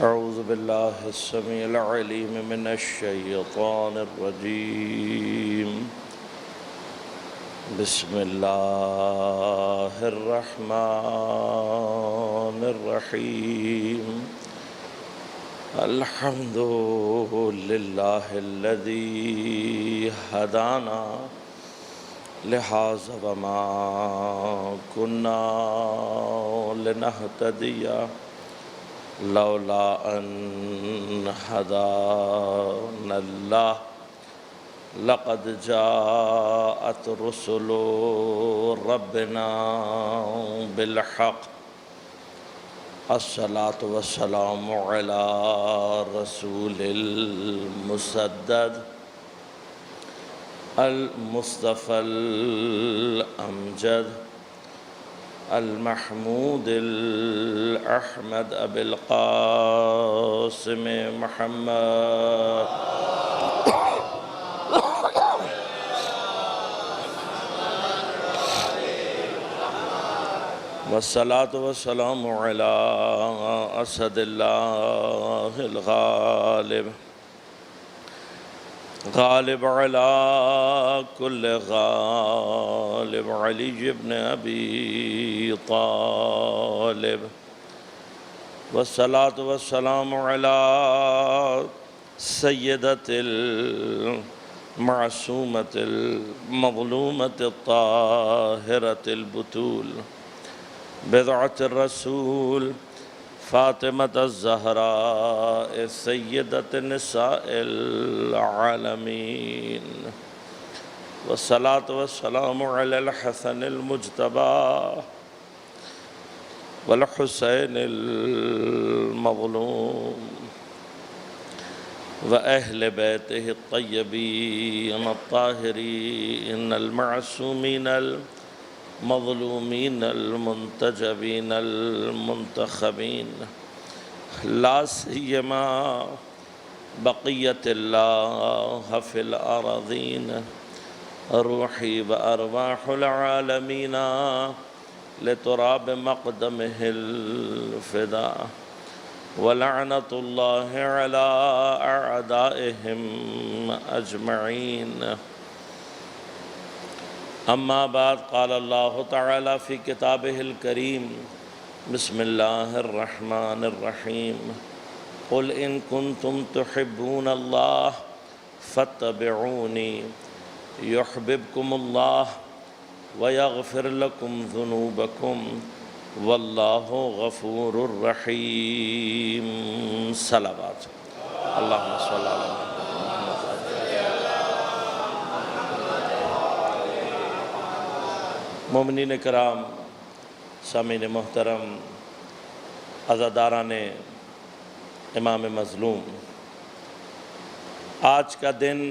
أعوذ بالله السميع العليم من الشيطان الرجيم. بسم الله الرحمن الرحيم. الحمد لله الذي هدانا لهذا وما كنا لنهتدي لولا أن هدانا الله لقد جاءت رسل ربنا بالحق. الصلاة والسلام على رسول المسدد المصطفى الأمجد المحمود الأحمد أبي القاسم محمد والصلاة والسلام على أسد الله الغالب غالب على كل غالب علي بن أبي طالب. والصلاة والسلام على سيدة المعصومة المظلومة الطاهرة البتول بضعة الرسول فاطمة الزهراء سيدة نساء العالمين. والصلاة والسلام على الحسن المجتبى والحسين المظلوم وأهل بيته الطيبين الطاهرين المعصومين المظلومين المنتجبين المنتخبين، لا سيما بقية الله في الأراضين. روحي وأرواح العالمين لتراب مقدمه الفداء، ولعنة الله على أعدائهم أجمعين. أما بعد، قال الله تعالى في كتابه الكريم: بسم الله الرحمن الرحيم. قل إن كنتم تحبون الله فاتبعوني يحببكم الله ويغفر لكم ذنوبكم والله غفور رحيم. صلوات اللهم صل على محمد. مومنین کرام، سامعین محترم، عزاداران امام مظلوم، آج کا دن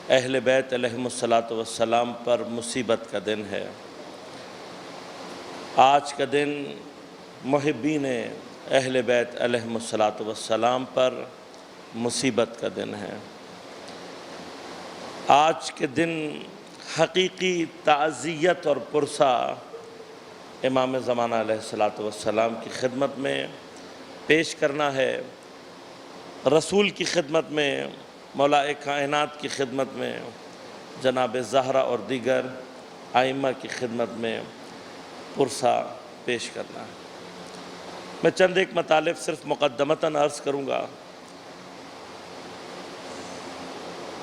اہل بیت علیہم السلام پر مصیبت کا دن ہے۔ آج کا دن محبین اہل بیت علیہم السلام پر مصیبت کا دن ہے۔ آج کے دن حقیقی تعزیت اور پرسہ امام زمانہ علیہ السلام کی خدمت میں پیش کرنا ہے، رسول کی خدمت میں، مولا کائنات کی خدمت میں، جناب زہرا اور دیگر ائمہ کی خدمت میں پرسہ پیش کرنا ہے۔ میں چند ایک مطالب صرف مقدمتاً عرض کروں گا۔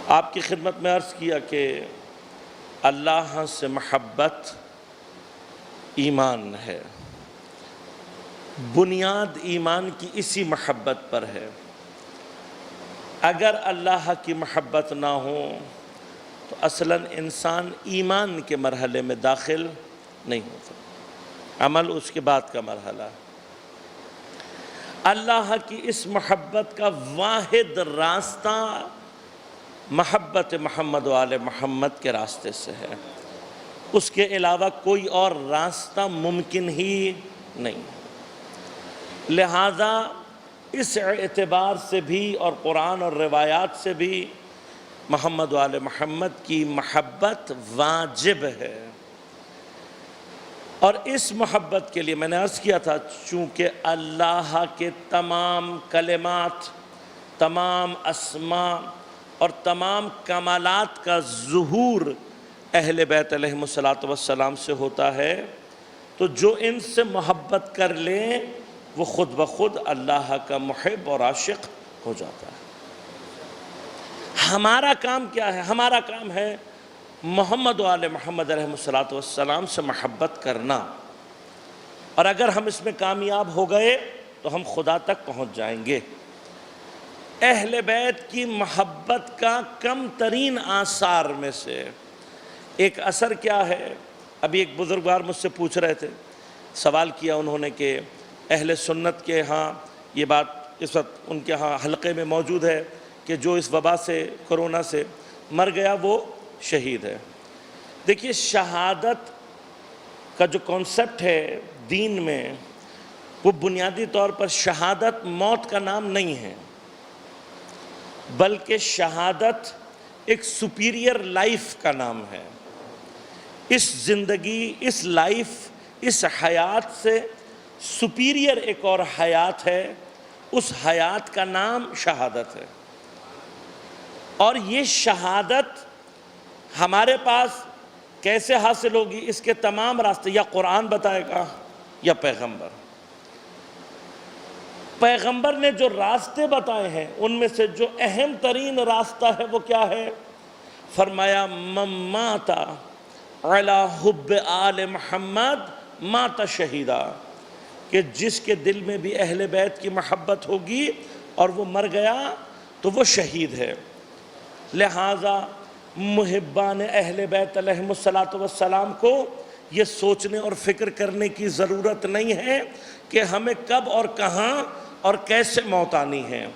آپ کی خدمت میں عرض کیا کہ اللہ سے محبت ایمان ہے، بنیاد ایمان کی اسی محبت پر ہے۔ اگر اللہ کی محبت نہ ہو تو اصلاً انسان ایمان کے مرحلے میں داخل نہیں ہوتا، عمل اس کے بعد کا مرحلہ۔ اللہ کی اس محبت کا واحد راستہ محبت محمد و آل محمد کے راستے سے ہے، اس کے علاوہ کوئی اور راستہ ممکن ہی نہیں۔ لہذا اس اعتبار سے بھی اور قرآن اور روایات سے بھی محمد و آل محمد کی محبت واجب ہے، اور اس محبت کے لیے میں نے عرض کیا تھا، چونکہ اللہ کے تمام کلمات، تمام اسماء اور تمام کمالات کا ظہور اہل بیت علیہم الصلاۃ سے ہوتا ہے، تو جو ان سے محبت کر لیں وہ خود بخود اللہ کا محب اور عاشق ہو جاتا ہے۔ ہمارا کام کیا ہے؟ ہمارا کام ہے محمد و آل محمد علیہ السلام سے محبت کرنا، اور اگر ہم اس میں کامیاب ہو گئے تو ہم خدا تک پہنچ جائیں گے۔ اہل بیت کی محبت کا کم ترین آثار میں سے ایک اثر کیا ہے؟ ابھی ایک بزرگوار مجھ سے پوچھ رہے تھے، سوال کیا انہوں نے کہ اہل سنت کے ہاں یہ بات اس وقت ان کے ہاں حلقے میں موجود ہے کہ جو اس وبا سے، کرونا سے مر گیا وہ شہید ہے۔ دیکھیے، شہادت کا جو کانسیپٹ ہے دین میں، وہ بنیادی طور پر شہادت موت کا نام نہیں ہے، بلکہ شہادت ایک سپیریئر لائف کا نام ہے۔ اس زندگی، اس لائف، اس حیات سے سپیریئر ایک اور حیات ہے، اس حیات کا نام شہادت ہے۔ اور یہ شہادت ہمارے پاس کیسے حاصل ہوگی؟ اس کے تمام راستے یا قرآن بتائے گا یا پیغمبر۔ پیغمبر نے جو راستے بتائے ہیں ان میں سے جو اہم ترین راستہ ہے وہ کیا ہے؟ فرمایا من مات علی حب آل محمد مات شہیدا، کہ جس کے دل میں بھی اہل بیت کی محبت ہوگی اور وہ مر گیا تو وہ شہید ہے۔ لہٰذا محبان اہل بیت علیہم السلام کو یہ سوچنے اور فکر کرنے کی ضرورت نہیں ہے کہ ہمیں کب اور کہاں اور کیسے موت آنی ہے۔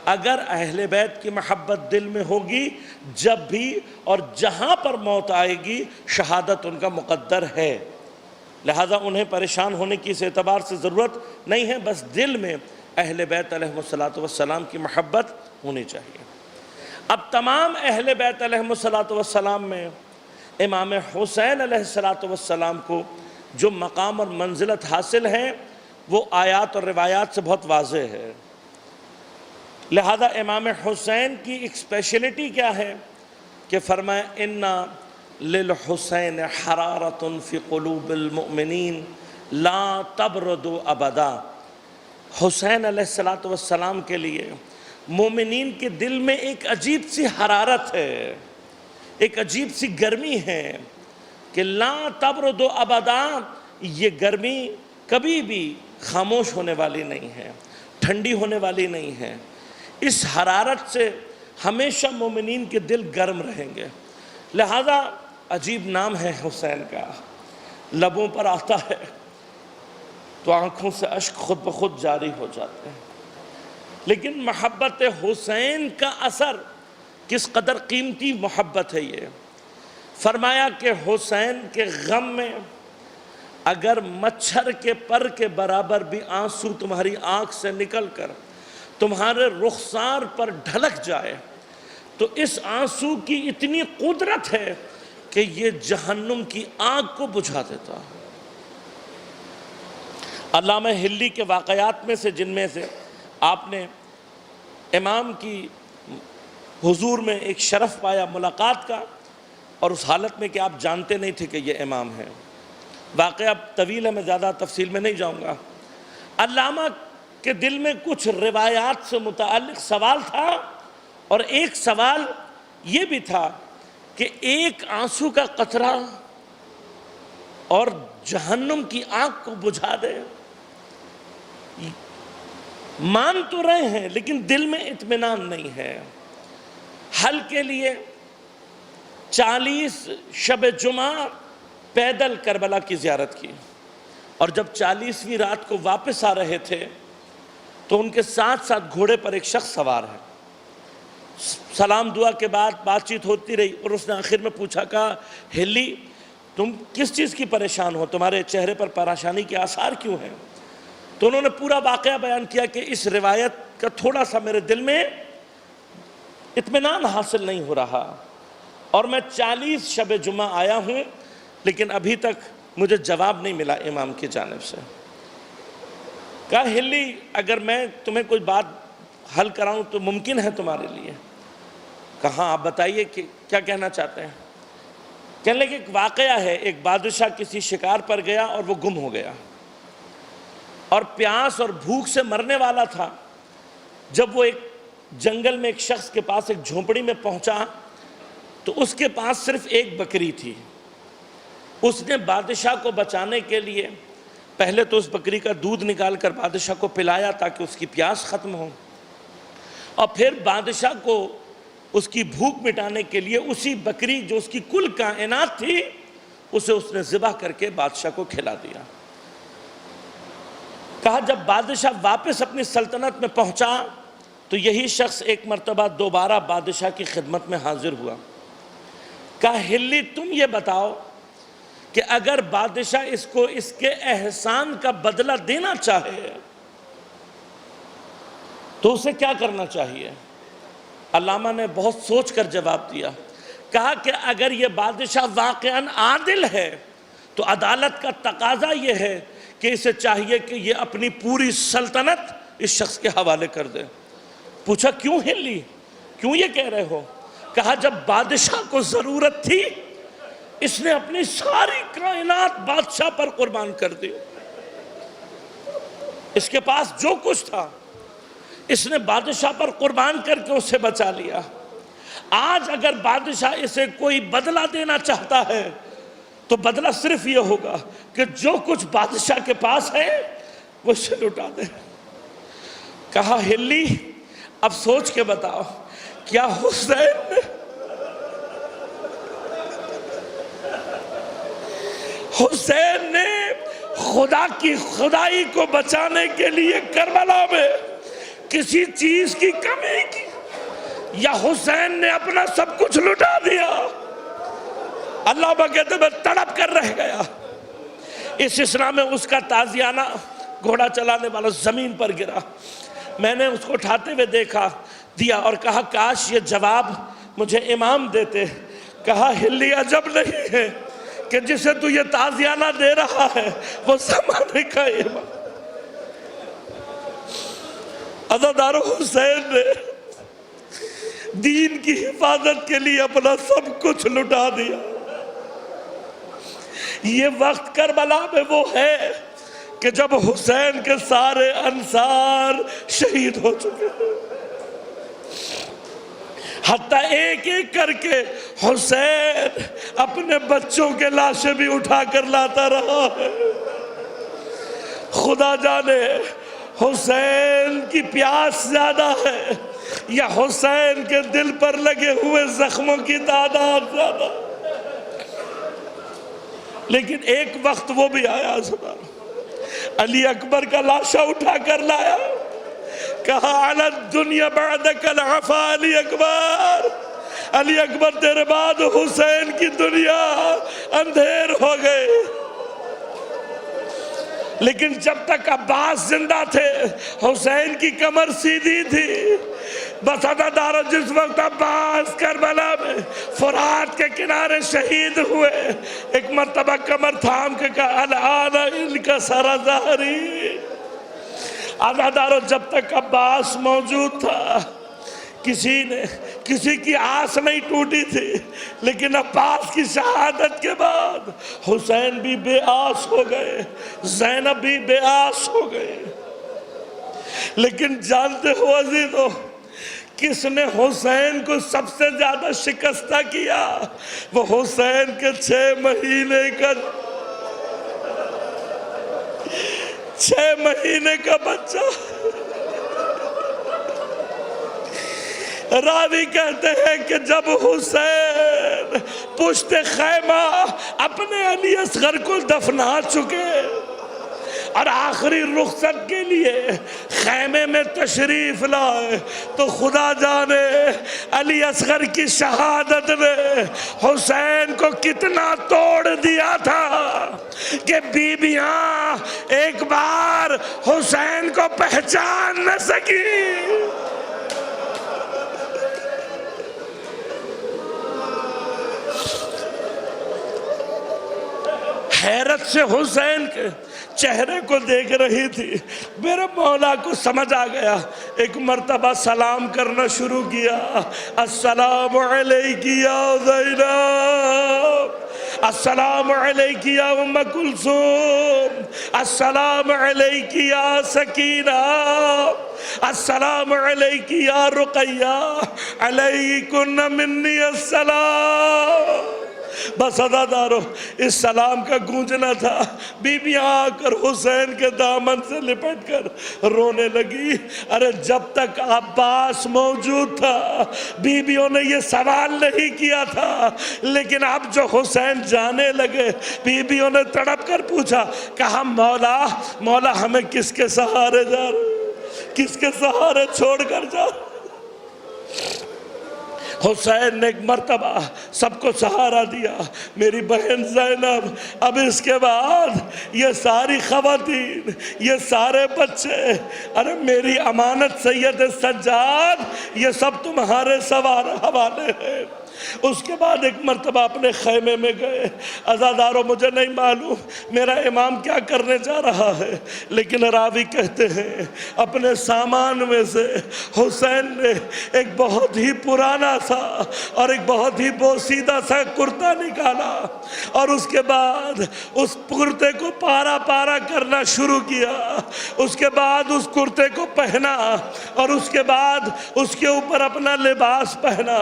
اگر اہل بیت کی محبت دل میں ہوگی، جب بھی اور جہاں پر موت آئے گی شہادت ان کا مقدر ہے۔ لہٰذا انہیں پریشان ہونے کی اس اعتبار سے ضرورت نہیں ہے، بس دل میں اہل بیت علیہم السلام کی محبت ہونی چاہیے۔ اب تمام اہل بیت علیہم السلام میں امام حسین علیہ السلام کو جو مقام اور منزلت حاصل ہے وہ آیات اور روایات سے بہت واضح ہے۔ لہذا امام حسین کی ایک اسپیشلٹی کیا ہے کہ فرمایا اِنَّ لِلْحُسَيْنِ حَرَارَةٌ فِي قُلُوبِ الْمُؤْمِنِينَ لَا تَبْرُدُ أَبَدًا۔ حسین علیہ السلام کے لیے مومنین کے دل میں ایک عجیب سی حرارت ہے، ایک عجیب سی گرمی ہے کہ لا تبرد ابدا، یہ گرمی کبھی بھی خاموش ہونے والی نہیں ہے، ٹھنڈی ہونے والی نہیں ہے۔ اس حرارت سے ہمیشہ مومنین کے دل گرم رہیں گے۔ لہذا عجیب نام ہے حسین کا، لبوں پر آتا ہے تو آنکھوں سے اشک خود بخود جاری ہو جاتے ہیں۔ لیکن محبت حسین کا اثر کس قدر قیمتی محبت ہے یہ۔ فرمایا کہ حسین کے غم میں اگر مچھر کے پر کے برابر بھی آنسو تمہاری آنکھ سے نکل کر تمہارے رخسار پر ڈھلک جائے تو اس آنسو کی اتنی قدرت ہے کہ یہ جہنم کی آگ کو بجھا دیتا ہے۔ علامہ ہلی کے واقعات میں سے جن میں سے آپ نے امام کی حضور میں ایک شرف پایا ملاقات کا، اور اس حالت میں کہ آپ جانتے نہیں تھے کہ یہ امام ہیں۔ واقعہ طویل ہے، میں زیادہ تفصیل میں نہیں جاؤں گا۔ علامہ کے دل میں کچھ روایات سے متعلق سوال تھا، اور ایک سوال یہ بھی تھا کہ ایک آنسو کا قطرہ اور جہنم کی آگ کو بجھا دے۔ مان تو رہے ہیں لیکن دل میں اطمینان نہیں ہے۔ حل کے لیے 40 شب جمعہ پیدل کربلا کی زیارت کی، اور جب 40ویں رات کو واپس آ رہے تھے تو ان کے ساتھ ساتھ گھوڑے پر ایک شخص سوار ہے۔ سلام دعا کے بعد بات چیت ہوتی رہی، اور اس نے آخر میں پوچھا، کہا ہلی تم کس چیز کی پریشان ہو، تمہارے چہرے پر پریشانی کے آثار کیوں ہیں؟ تو انہوں نے پورا واقعہ بیان کیا کہ اس روایت کا تھوڑا سا میرے دل میں اطمینان حاصل نہیں ہو رہا، اور میں 40 شب جمعہ آیا ہوں لیکن ابھی تک مجھے جواب نہیں ملا امام کی جانب سے۔ کہا ہلی اگر میں تمہیں کوئی بات حل کراؤں تو ممکن ہے تمہارے لیے؟ کہا آپ بتائیے کہ کیا کہنا چاہتے ہیں؟ کہنے لگے ایک واقعہ ہے، ایک بادشاہ کسی شکار پر گیا اور وہ گم ہو گیا اور پیاس اور بھوک سے مرنے والا تھا۔ جب وہ ایک جنگل میں ایک شخص کے پاس ایک جھونپڑی میں پہنچا تو اس کے پاس صرف ایک بکری تھی۔ اس نے بادشاہ کو بچانے کے لیے پہلے تو اس بکری کا دودھ نکال کر بادشاہ کو پلایا تاکہ اس کی پیاس ختم ہو، اور پھر بادشاہ کو اس کی بھوک مٹانے کے لیے اسی بکری جو اس کی کل کائنات تھی اسے اس نے ذبح کر کے بادشاہ کو کھلا دیا۔ کہا جب بادشاہ واپس اپنی سلطنت میں پہنچا تو یہی شخص ایک مرتبہ دوبارہ بادشاہ کی خدمت میں حاضر ہوا۔ کہا ہلی تم یہ بتاؤ کہ اگر بادشاہ اس کو اس کے احسان کا بدلہ دینا چاہے تو اسے کیا کرنا چاہیے؟ علامہ نے بہت سوچ کر جواب دیا، کہا کہ اگر یہ بادشاہ واقعاً عادل ہے تو عدالت کا تقاضا یہ ہے کہ اسے چاہیے کہ یہ اپنی پوری سلطنت اس شخص کے حوالے کر دے۔ پوچھا کیوں ہلی، کیوں یہ کہہ رہے ہو؟ کہا جب بادشاہ کو ضرورت تھی اس نے اپنی ساری کائنات بادشاہ پر قربان کر دی، اس کے پاس جو کچھ تھا اس نے بادشاہ پر قربان کر کے اسے بچا لیا۔ آج اگر بادشاہ اسے کوئی بدلہ دینا چاہتا ہے تو بدلہ صرف یہ ہوگا کہ جو کچھ بادشاہ کے پاس ہے وہ اسے لٹا دے۔ کہا ہلی اب سوچ کے بتاؤ کیا حسین نے خدا کی خدائی کو بچانے کے لیے کربلا میں کسی چیز کی کمی کی، یا حسین نے اپنا سب کچھ لٹا دیا؟ علامہ کہتے میں تڑپ کر رہ گیا۔ اس اسنا میں اس کا تازیانہ گھوڑا چلانے والا زمین پر گرا، میں نے اس کو اٹھاتے ہوئے دیکھا دیا اور کہا کاش یہ جواب مجھے امام دیتے۔ کہا ہلی عجب نہیں ہے کہ جسے تو یہ تازیانہ دے رہا ہے وہ زمانے کا امام عزادار حسین نے دین کی حفاظت کے لیے اپنا سب کچھ لٹا دیا۔ یہ وقت کربلا میں وہ ہے کہ جب حسین کے سارے انصار شہید ہو چکے ہیں، حتیٰ ایک ایک کر کے حسین اپنے بچوں کے لاشیں بھی اٹھا کر لاتا رہا ہے۔ خدا جانے حسین کی پیاس زیادہ ہے یا حسین کے دل پر لگے ہوئے زخموں کی تعداد زیادہ، لیکن ایک وقت وہ بھی آیا علی اکبر کا لاشا اٹھا کر لایا، کہا علی الدنیا بعدک العفا علی اکبر، علی اکبر تیرے بعد حسین کی دنیا اندھیر ہو گئے۔ لیکن جب تک عباس زندہ تھے حسین کی کمر سیدھی تھی۔ بس عزادار جس وقت عباس کربلا میں فرات کے کنارے شہید ہوئے، ایک مرتبہ کمر تھام کے کہا الآن ان کا سارا ظاہری۔ عزادارو جب تک عباس موجود تھا کسی کی آس نہیں ٹوٹی تھی، لیکن عباس کی شہادت کے بعد حسین بھی بے آس ہو گئے، زینب بھی بے آس ہو گئے۔ لیکن جانتے ہو عزیزو کس نے حسین کو سب سے زیادہ شکستہ کیا؟ وہ حسین کے 6 مہینے کا بچہ۔ راوی کہتے ہیں کہ جب حسین پشت خیمہ اپنے علی اصغر کو دفنا چکے اور آخری رخصت کے لیے خیمے میں تشریف لائے تو خدا جانے علی اصغر کی شہادت نے حسین کو کتنا توڑ دیا تھا کہ بیویاں ایک بار حسین کو پہچان نہ سکی۔ حیرت سے حسین کے چہرے کو دیکھ رہی تھی۔ میرے مولا کو سمجھ آ گیا، ایک مرتبہ سلام کرنا شروع کیا، السلام علیکی یا زینب، السلام علیکی یا ام کلثوم، السلام علیکی یا سکینہ، السلام علیکی یا رقیہ، علیکن منی السلام۔ بس عزادارو، اس سلام کا گونجنا تھا، بیویاں آ کر حسین کے دامن سے لپٹ کر رونے لگی۔ ارے جب تک عباس موجود تھا بیویوں نے یہ سوال نہیں کیا تھا، لیکن اب جو حسین جانے لگے بیویوں نے تڑپ کر پوچھا، کہا مولا مولا ہمیں کس کے سہارے جا رہے، کس کے سہارے چھوڑ کر جا رہے؟ حسین نے ایک مرتبہ سب کو سہارا دیا، میری بہن زینب، اب اس کے بعد یہ ساری خواتین، یہ سارے بچے، ارے میری امانت سید سجاد، یہ سب تمہارے حوالے ہیں۔ اس کے بعد ایک مرتبہ اپنے خیمے میں گئے۔ عزاداروں، مجھے نہیں معلوم میرا امام کیا کرنے جا رہا ہے، لیکن راوی کہتے ہیں اپنے سامان میں سے حسین نے ایک بہت ہی پرانا سا اور ایک بہت ہی بوسیدہ سا کرتا نکالا، اور اس کے بعد اس کرتے کو پارا پارا کرنا شروع کیا۔ اس کے بعد اس کرتے کو پہنا، اور اس کے بعد اس کے اوپر اپنا لباس پہنا۔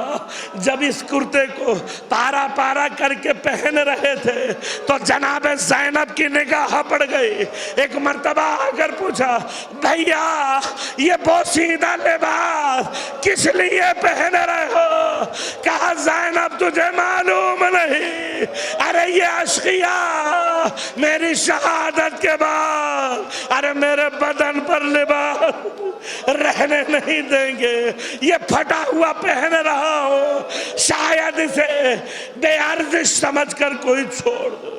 جب اس کرتے کو پارا پارا کر کے پہن رہے تھے تو جناب زینب کی نگاہ پڑ گئی۔ ایک مرتبہ آ کر پوچھا، بھیا یہ بوسیدہ لباس کس لیے پہن رہے ہو؟ کہا زینب تجھے معلوم نہیں، ارے یہ اشقیاء میری شہادت کے بعد ارے میرے بدن پر لباس رہنے نہیں دیں گے، یہ پھٹا ہوا پہن رہا ہوں، شاید اسے بے ارزش سمجھ کر کوئی چھوڑ دے۔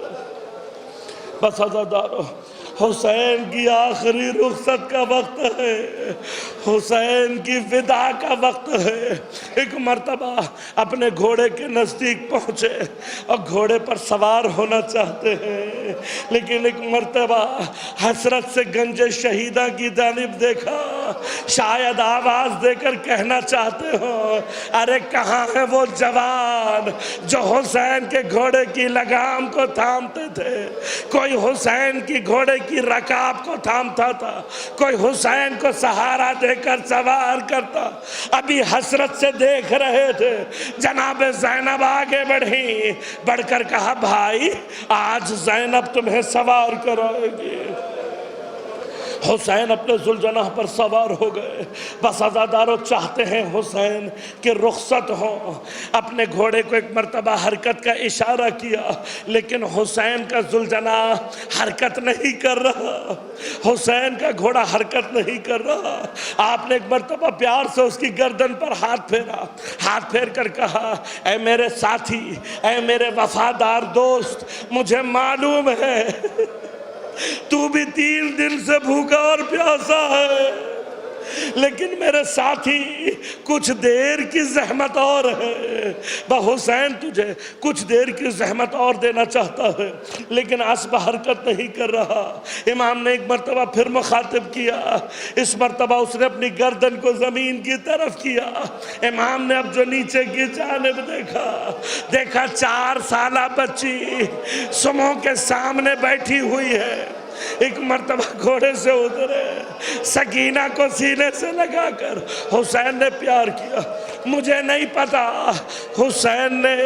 بس عزادارو، حسین کی آخری رخصت کا وقت ہے، حسین کی وداع کا وقت ہے۔ ایک مرتبہ اپنے گھوڑے کے نزدیک پہنچے اور گھوڑے پر سوار ہونا چاہتے ہیں، لیکن ایک مرتبہ حسرت سے گنج شہیدہ کی جانب دیکھا، شاید آواز دے کر کہنا چاہتے ہو، ارے کہاں ہے وہ جوان جو حسین کے گھوڑے کی لگام کو تھامتے تھے؟ کوئی حسین کی گھوڑے کی رکاب کو تھامتا تھا، کوئی حسین کو سہارا دے کر سوار کرتا۔ ابھی حسرت سے دیکھ رہے تھے، جناب زینب آگے بڑھی، بڑھ کر کہا، بھائی آج زینب تمہیں سوار کرائے گی۔ حسین اپنے ذوالجناح پر سوار ہو گئے۔ بس عزادارو، چاہتے ہیں حسین کہ رخصت ہوں، اپنے گھوڑے کو ایک مرتبہ حرکت کا اشارہ کیا، لیکن حسین کا ذوالجناح حرکت نہیں کر رہا، حسین کا گھوڑا حرکت نہیں کر رہا۔ آپ نے ایک مرتبہ پیار سے اس کی گردن پر ہاتھ پھیرا، ہاتھ پھیر کر کہا، اے میرے ساتھی، اے میرے وفادار دوست، مجھے معلوم ہے تو بھی 3 دن سے بھوکا اور پیاسا ہے، لیکن میرے ساتھی کچھ دیر کی زحمت اور ہے۔ حسین تجھے کچھ دیر کی زحمت اور دینا چاہتا ہے، لیکن اسب حرکت نہیں کر رہا۔ امام نے ایک مرتبہ پھر مخاطب کیا، اس مرتبہ اس نے اپنی گردن کو زمین کی طرف کیا۔ امام نے اب جو نیچے کی جانب دیکھا 4 سالہ بچی سموں کے سامنے بیٹھی ہوئی ہے۔ ایک مرتبہ گھوڑے سے اترے، سکینہ کو سینے سے لگا کر حسین نے پیار کیا۔ مجھے نہیں پتا حسین نے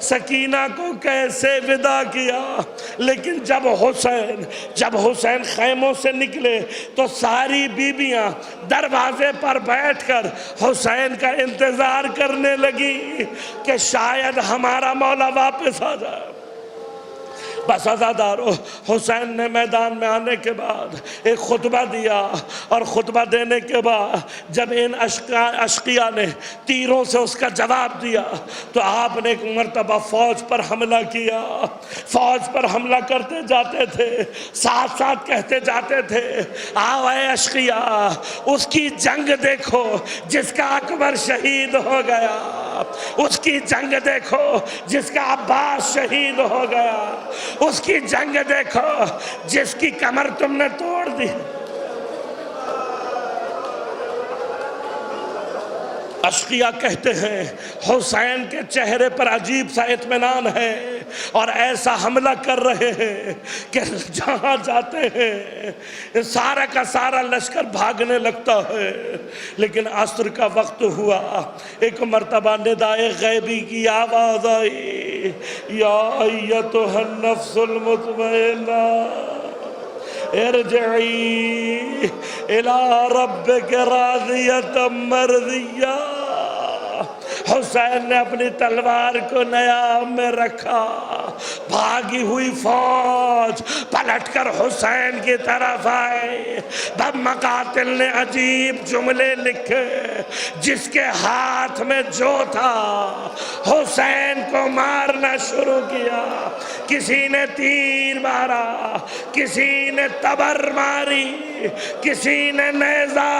سکینہ کو کیسے وداع کیا، لیکن جب حسین خیموں سے نکلے تو ساری بیویاں دروازے پر بیٹھ کر حسین کا انتظار کرنے لگی کہ شاید ہمارا مولا واپس آ جائے۔ بس عزادارو، حسین نے میدان میں آنے کے بعد ایک خطبہ دیا، اور خطبہ دینے کے بعد جب ان اشقیاء نے تیروں سے اس کا جواب دیا تو آپ نے ایک مرتبہ فوج پر حملہ کیا۔ فوج پر حملہ کرتے جاتے تھے، ساتھ ساتھ کہتے جاتے تھے، آؤ اے اشقیاء، اس کی جنگ دیکھو جس کا اکبر شہید ہو گیا۔ اس کی جنگ دیکھو جس کا عباس شہید ہو گیا، اس کی جنگ دیکھو جس کی کمر تم نے توڑ دی۔ اشقیاء کہتے ہیں حسین کے چہرے پر عجیب سا اطمینان ہے اور ایسا حملہ کر رہے ہیں کہ جہاں جاتے ہیں سارا کا سارا لشکر بھاگنے لگتا ہے۔ لیکن عصر کا وقت ہوا، ایک مرتبہ ندائے غیبی کی آواز آئی، یا ایتھا النفس المطمئنہ ارجعی الی ربک راضیۃ مرضیہ۔ حسین نے اپنی تلوار کو نیام میں رکھا، بھاگی ہوئی فوج پلٹ کر حسین کی طرف آئے۔ باب مقاتل نے عجیب جملے لکھے، جس کے ہاتھ میں جو تھا حسین کو مارنا شروع کیا۔ کسی نے تیر مارا، کسی نے تبر ماری، کسی نے نیزہ،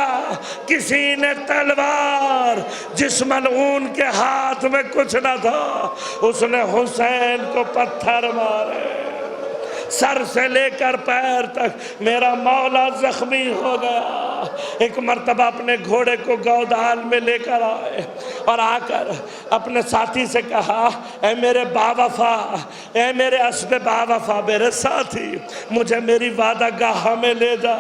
کسی نے تلوار۔ جس ملعون کے ہاتھ میں کچھ نہ تھا اس نے حسین کو پتھر مارے، سر سے لے کر پیر تک میرا مولا زخمی ہو گیا۔ ایک مرتبہ اپنے گھوڑے کو گودال میں لے کر آئے اور آ کر اپنے ساتھی سے کہا، اے میرے باوفا، اے میرے اسب باوفا، میرے ساتھی، مجھے میری وعدہ گاہ میں لے جا۔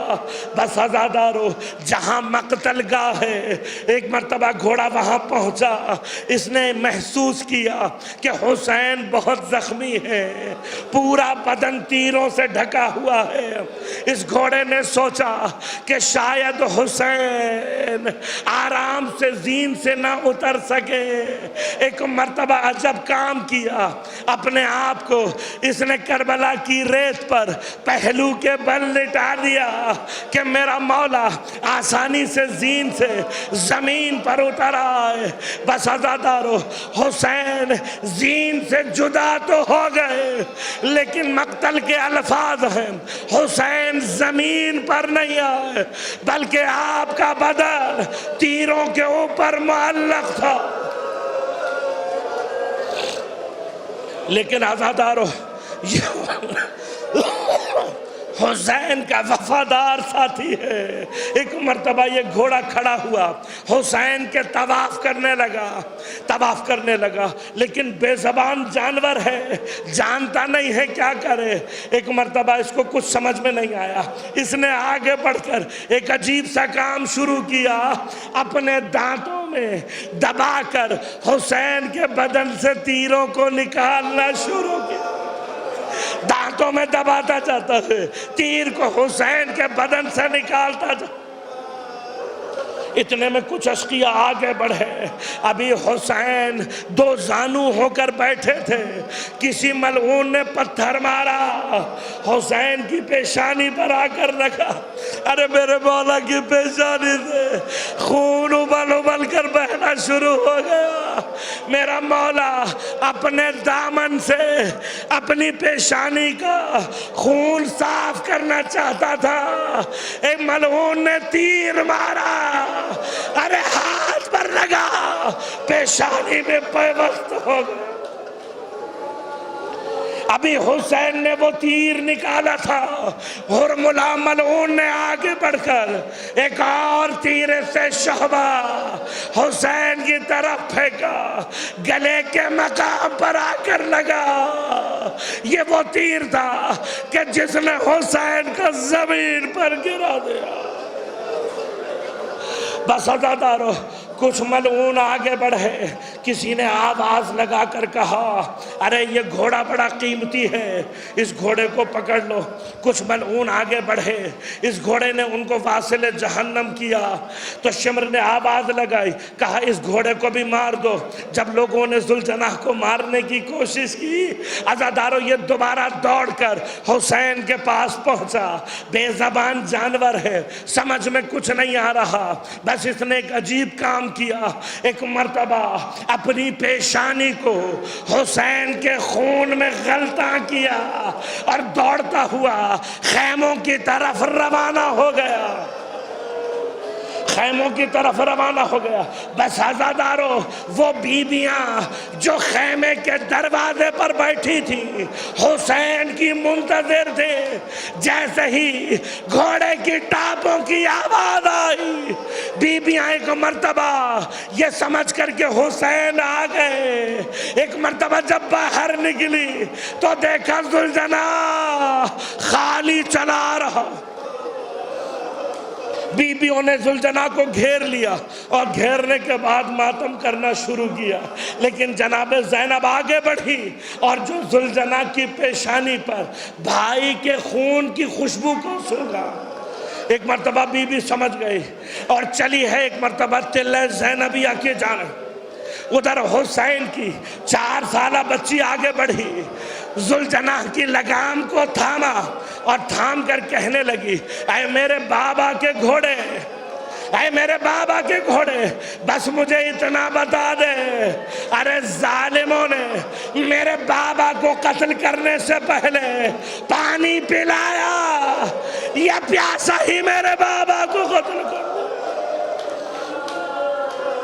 بس عزادارو، جہاں مقتل گاہ ہے، ایک مرتبہ گھوڑا وہاں پہنچا، اس نے محسوس کیا کہ حسین بہت زخمی ہے، پورا بدن تیروں سے ڈھکا ہوا ہے۔ اس گھوڑے نے سوچا کہ شاید حسین آرام سے زین سے نہ اتر سکے۔ ایک مرتبہ عجب کام کیا، اپنے آپ کو اس نے کربلا کی ریت پر پہلو کے بل لٹا دیا کہ میرا مولا آسانی سے زین سے زمین پر اتر آئے۔ بس عزادارو، حسین زین سے جدا تو ہو گئے لیکن مقتل کے الفاظ ہیں، حسین زمین پر نہیں آئے بلکہ آپ کا بدن تیروں کے اوپر معلق تھا۔ لیکن عزادارو، حسین کا وفادار ساتھی ہے۔ ایک مرتبہ یہ گھوڑا کھڑا ہوا، حسین کے طواف کرنے لگا لیکن بے زبان جانور ہے، جانتا نہیں ہے کیا کرے۔ ایک مرتبہ اس کو کچھ سمجھ میں نہیں آیا، اس نے آگے بڑھ کر ایک عجیب سا کام شروع کیا، اپنے دانتوں میں دبا کر حسین کے بدن سے تیروں کو نکالنا شروع کیا۔ دانتوں میں دباتا جاتا ہے، تیر کو حسین کے بدن سے نکالتا جاتا۔ اتنے میں کچھ اشقیاء آگے بڑھے، ابھی حسین دو زانو ہو کر بیٹھے تھے، کسی ملعون نے پتھر مارا، حسین کی پیشانی پر آ کر رکھا۔ ارے میرے مولا کی پیشانی سے خون ابل ابل کر بہنا شروع ہو گیا۔ میرا مولا اپنے دامن سے اپنی پیشانی کا خون صاف کرنا چاہتا تھا، ایک ملعون نے تیر مارا، ارے ہاتھ پر لگا، پیشانی میں پیوست ہو گیا۔ ابھی حسین نے وہ تیر نکالا تھا، ہرملا ملعون نے آگے بڑھ کر ایک اور تیر سے شہبہ حسین کی طرف پھینکا، گلے کے مقام پر آ کر لگا۔ یہ وہ تیر تھا کہ جس نے حسین کو زمین پر گرا دیا۔ بس عزادارو، کچھ ملعون آگے بڑھے، کسی نے آواز لگا کر کہا، ارے یہ گھوڑا بڑا قیمتی ہے، اس گھوڑے کو پکڑ لو۔ کچھ ملعون آگے بڑھے، اس گھوڑے نے ان کو واصل جہنم کیا۔ تو شمر نے آواز لگائی، کہا اس گھوڑے کو بھی مار دو۔ جب لوگوں نے ذوالجناح کو مارنے کی کوشش کی، عزادارو یہ دوبارہ دوڑ کر حسین کے پاس پہنچا۔ بے زبان جانور ہے، سمجھ میں کچھ نہیں آ رہا، بس اس نے ایک عجیب کام کیا۔ ایک مرتبہ اپنی پیشانی کو حسین کے خون میں غلطہ کیا اور دوڑتا ہوا خیموں کی طرف روانہ ہو گیا۔ خیموں کی طرف روانہ ہو گیا۔ بس عزادارو، وہ بیویاں جو خیمے کے دروازے پر بیٹھی تھی حسین کی منتظر تھے، جیسے ہی گھوڑے کی ٹاپوں کی آواز آئی، بیویاں ایک مرتبہ یہ سمجھ کر کے حسین آ گئے، ایک مرتبہ جب باہر نکلی تو دیکھا ذوالجناح خالی چلا رہا۔ بیویوں نے ذوالجناح کو گھیر لیا اور گھیرنے کے بعد ماتم کرنا شروع کیا، لیکن جناب زینب آگے بڑھی اور جو ذوالجناح کی پیشانی پر بھائی کے خون کی خوشبو کو سونگھا، ایک مرتبہ بی بی سمجھ گئی اور چلی ہے ایک مرتبہ تلہ زینبیہ کی جانب۔ ادھر حسین کی 4 سالہ بچی آگے بڑھی، ذوالجناح کی لگام کو تھاما اور تھام کر کہنے لگی، اے میرے بابا کے گھوڑے، اے میرے بابا کے گھوڑے، بس مجھے اتنا بتا دے، ارے ظالموں نے میرے بابا کو قتل کرنے سے پہلے پانی پلایا یا پیاسا ہی میرے بابا کو قتل کر دیا؟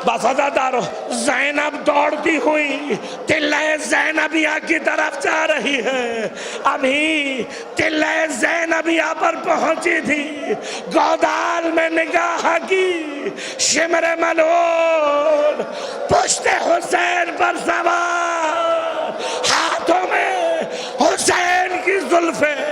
بس عزادارو، زینب دوڑتی ہوئی تلہ زینبیہ کی طرف جا رہی ہے۔ ابھی تلہ زینبیہ پر پہنچی تھی، گودال میں نگاہ کی، شمر ملعون پشت حسین پر سوار، ہاتھوں میں حسین کی زلفیں،